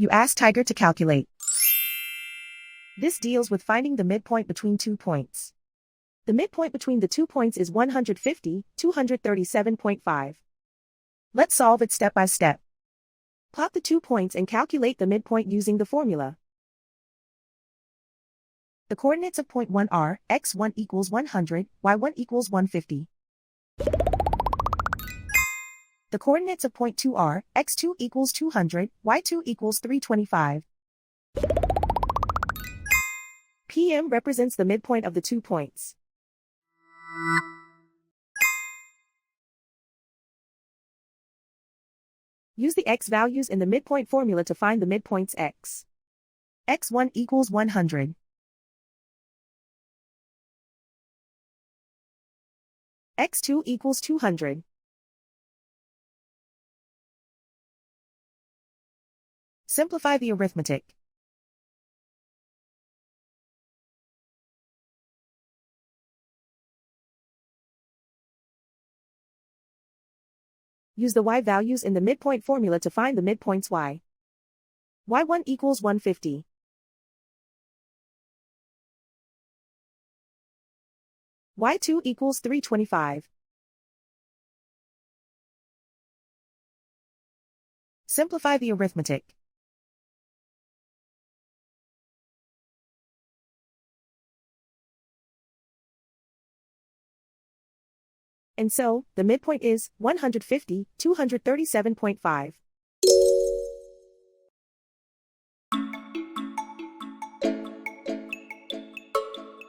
You ask Tiger to calculate. This deals with finding the midpoint between 2 points. The midpoint between the 2 points is 150, 237.5. Let's solve it step by step. Plot the 2 points and calculate the midpoint using the formula. The coordinates of point 1 are x1 equals 100, y1 equals 150. The coordinates of point 2 are x2 equals 200, y2 equals 325. PM represents the midpoint of the 2 points. Use the x values in the midpoint formula to find the midpoints x. x1 equals 100. x2 equals 200. Simplify the arithmetic. Use the y values in the midpoint formula to find the midpoints y. y1 equals 150. y2 equals 325. Simplify the arithmetic. And so, the midpoint is 150, 237.5.